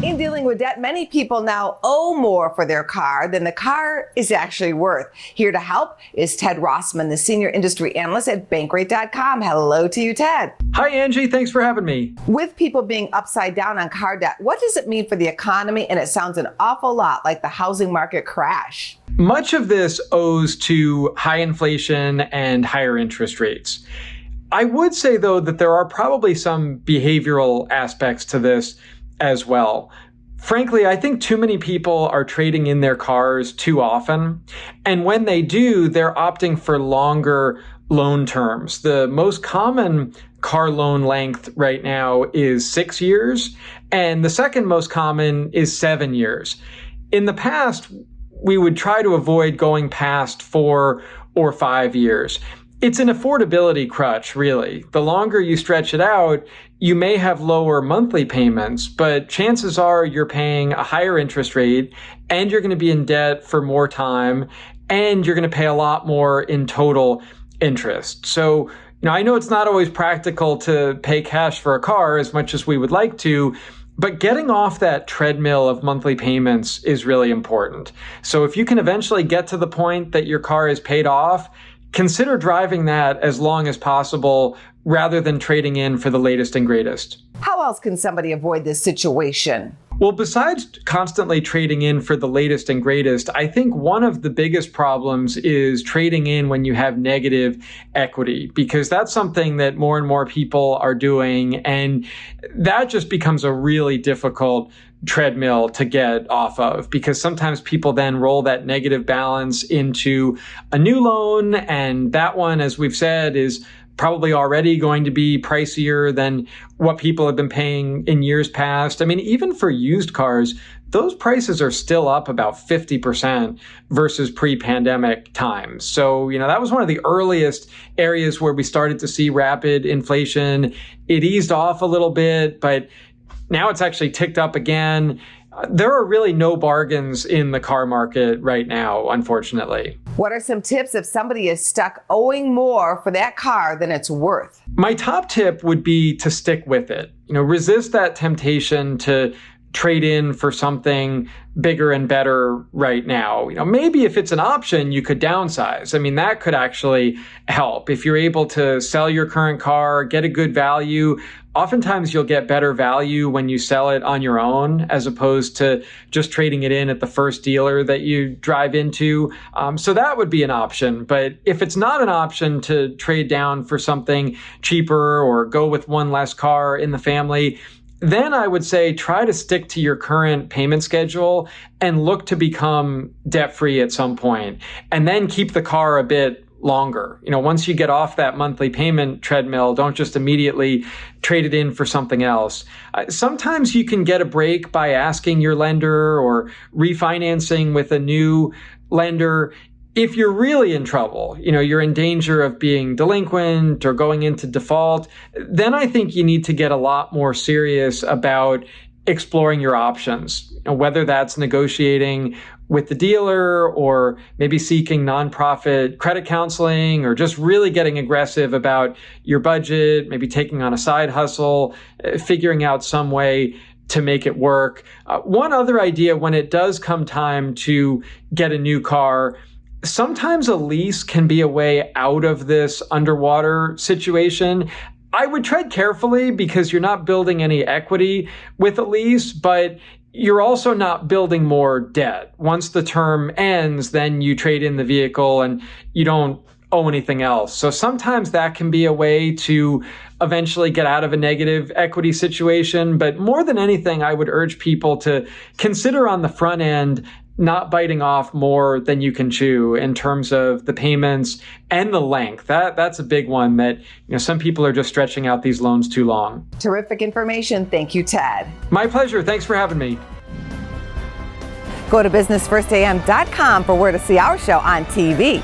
In dealing with debt, many people now owe more for their car than the car is actually worth. Here to help is Ted Rossman, the senior industry analyst at Bankrate.com. Hello to you, Ted. Hi, Angie. Thanks for having me. With people being upside down on car debt, what does it mean for the economy? And it sounds an awful lot like the housing market crash. Much of this owes to high inflation and higher interest rates. I would say, though, that there are probably some behavioral aspects to this as well. Frankly, I think too many people are trading in their cars too often. And when they do, they're opting for longer loan terms. The most common car loan length right now is 6 years, and the second most common is 7 years. In the past, we would try to avoid going past 4 or 5 years. It's an affordability crutch, really. The longer you stretch it out, you may have lower monthly payments, but chances are you're paying a higher interest rate and you're going to be in debt for more time and you're going to pay a lot more in total interest. So, I know it's not always practical to pay cash for a car as much as we would like to, but getting off that treadmill of monthly payments is really important. So if you can eventually get to the point that your car is paid off, consider driving that as long as possible rather than trading in for the latest and greatest. How else can somebody avoid this situation? Well, besides constantly trading in for the latest and greatest, I think one of the biggest problems is trading in when you have negative equity, because that's something that more and more people are doing. And that just becomes a really difficult treadmill to get off of, because sometimes people then roll that negative balance into a new loan. And that one, as we've said, is probably already going to be pricier than what people have been paying in years past. I mean, even for used cars, those prices are still up about 50% versus pre-pandemic times. So, that was one of the earliest areas where we started to see rapid inflation. It eased off a little bit, but now it's actually ticked up again. There are really no bargains in the car market right now, unfortunately. What are some tips if somebody is stuck owing more for that car than it's worth? My top tip would be to stick with it. Resist that temptation to trade in for something bigger and better right now. Maybe if it's an option, you could downsize. I mean, that could actually help. If you're able to sell your current car, get a good value, oftentimes you'll get better value when you sell it on your own, as opposed to just trading it in at the first dealer that you drive into. So that would be an option. But if it's not an option to trade down for something cheaper or go with one less car in the family, then I would say try to stick to your current payment schedule and look to become debt-free at some point, and then keep the car a bit longer. Once you get off that monthly payment treadmill, don't just immediately trade it in for something else. Sometimes you can get a break by asking your lender or refinancing with a new lender. If you're really in trouble, you're in danger of being delinquent or going into default, then I think you need to get a lot more serious about exploring your options, whether that's negotiating with the dealer or maybe seeking nonprofit credit counseling, or just really getting aggressive about your budget, maybe taking on a side hustle, figuring out some way to make it work. One other idea, when it does come time to get a new car, sometimes a lease can be a way out of this underwater situation. I would tread carefully because you're not building any equity with a lease, but you're also not building more debt. Once the term ends, then you trade in the vehicle and you don't owe anything else. So sometimes that can be a way to eventually get out of a negative equity situation. But more than anything, I would urge people to consider on the front end not biting off more than you can chew in terms of the payments and the length. That's a big one that, some people are just stretching out these loans too long. Terrific information. Thank you, Ted. My pleasure. Thanks for having me. Go to businessfirstam.com for where to see our show on TV.